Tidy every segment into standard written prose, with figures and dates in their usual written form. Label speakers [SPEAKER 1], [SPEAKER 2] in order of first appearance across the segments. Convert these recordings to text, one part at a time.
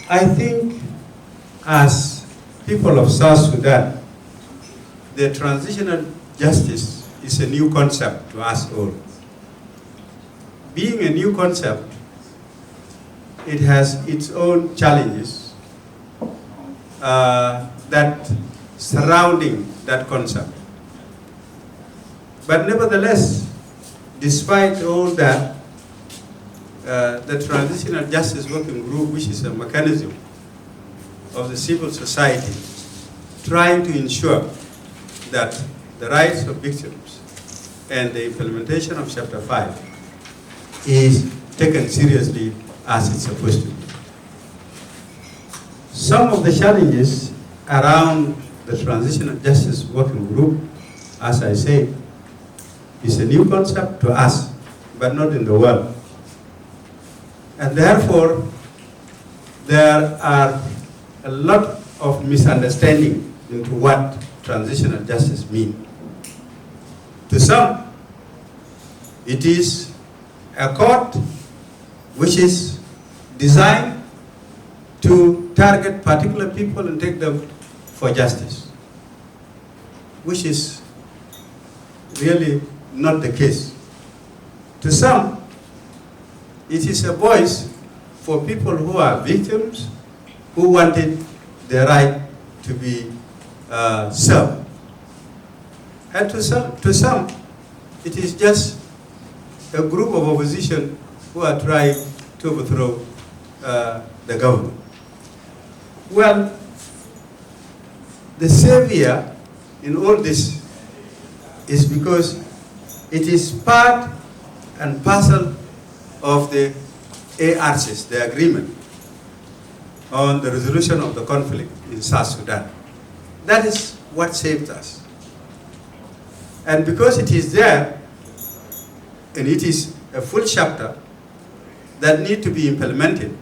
[SPEAKER 1] I think as people of South Sudan, the transitional justice is a new concept to us all. Being a new concept, it has its own challenges that surrounding that concept. But nevertheless, despite all that, the Transitional Justice Working Group, which is a mechanism of the civil society, trying to ensure that the rights of victims and the implementation of Chapter 5 is taken seriously as it's supposed to be. Some of the challenges around the Transitional Justice Working Group, as I say, is a new concept to us, but not in the world. And therefore, there are a lot of misunderstanding into what transitional justice means. To some, it is a court which is designed to target particular people and take them for justice, which is really not the case. To some, it is a voice for people who are victims, who wanted their right to be served. And to some, it is just a group of opposition who are trying to overthrow the government. Well, the savior in all this is because it is part and parcel of the ARCs, the agreement on the resolution of the conflict in South Sudan. That is what saved us. And because it is there, and it is a full chapter that need to be implemented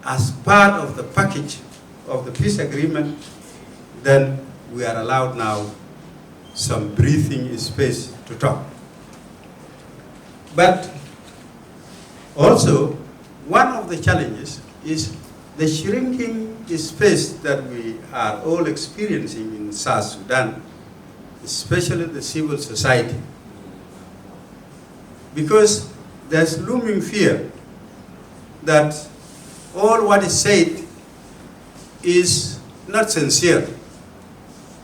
[SPEAKER 1] as part of the package of the peace agreement, then we are allowed now some breathing space to talk. But also, one of the challenges is the shrinking space that we are all experiencing in South Sudan, especially the civil society. Because there's looming fear that all what is said is not sincere.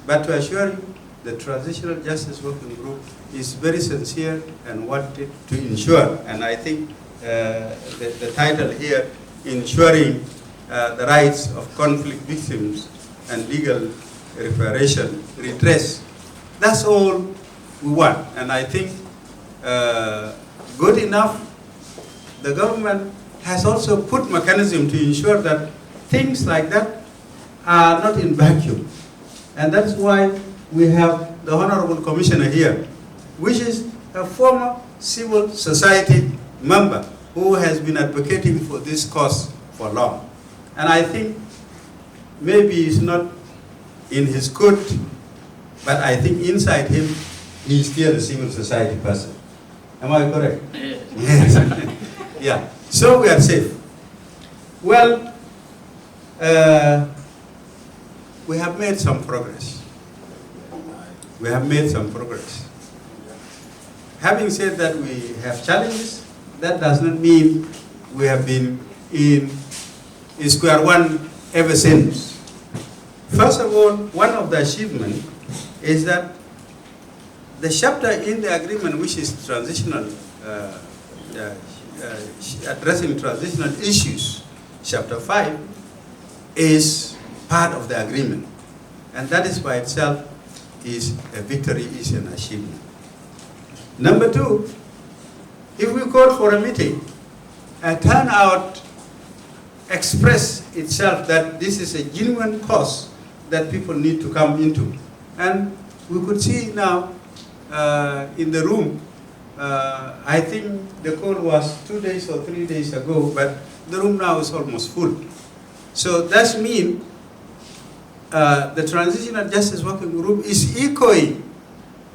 [SPEAKER 1] But to assure you, the Transitional Justice Working Group is very sincere and wanted to ensure, and I think the title here, ensuring the rights of conflict victims and legal reparation, redress. That's all we want. And I think good enough, the government has also put mechanism to ensure that things like that are not in vacuum. And that's why we have the Honorable Commissioner here, which is a former civil society member who has been advocating for this cause for long. And I think maybe he's not in his coat, but I think inside him, he's still a civil society person. Am I correct? Yes. Yeah. So we are safe. Well, we have made some progress. We have made some progress. Having said that we have challenges, that does not mean we have been in square one ever since. First of all, one of the achievements is that the chapter in the agreement, which is transitional, addressing transitional issues, Chapter 5, is part of the agreement. And that is by itself is a victory, is an achievement. Number two, if we call for a meeting, a turnout express itself that this is a genuine cause that people need to come into. And we could see now in the room, I think the call was 2 days or 3 days ago, but the room now is almost full. So that means the Transitional Justice Working Group is echoing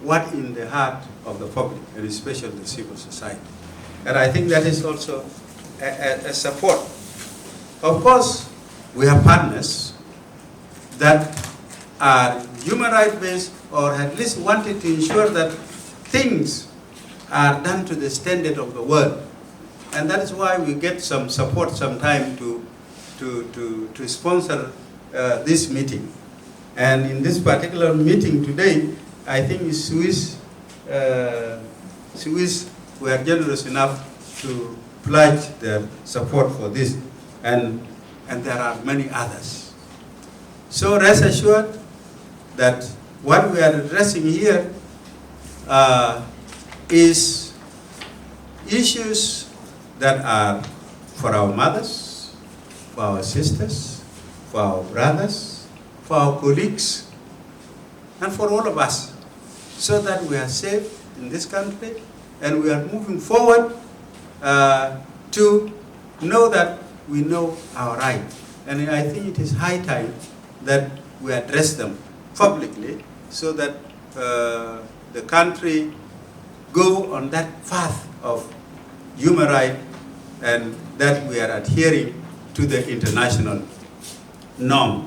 [SPEAKER 1] what in the heart of the public, and especially the civil society. And I think that is also a support. Of course, we have partners that are human rights based, or at least wanted to ensure that things are done to the standard of the world. And that is why we get some support sometimes to sponsor this meeting. And in this particular meeting today, I think Swiss were generous enough to pledge their support for this, and there are many others. So rest assured that what we are addressing here is issues that are for our mothers, for our sisters, for our brothers, for our colleagues, and for all of us, so that we are safe in this country and we are moving forward to know that we know our rights. And I think it is high time that we address them publicly, so that the country go on that path of human rights, and that we are adhering to the international norms.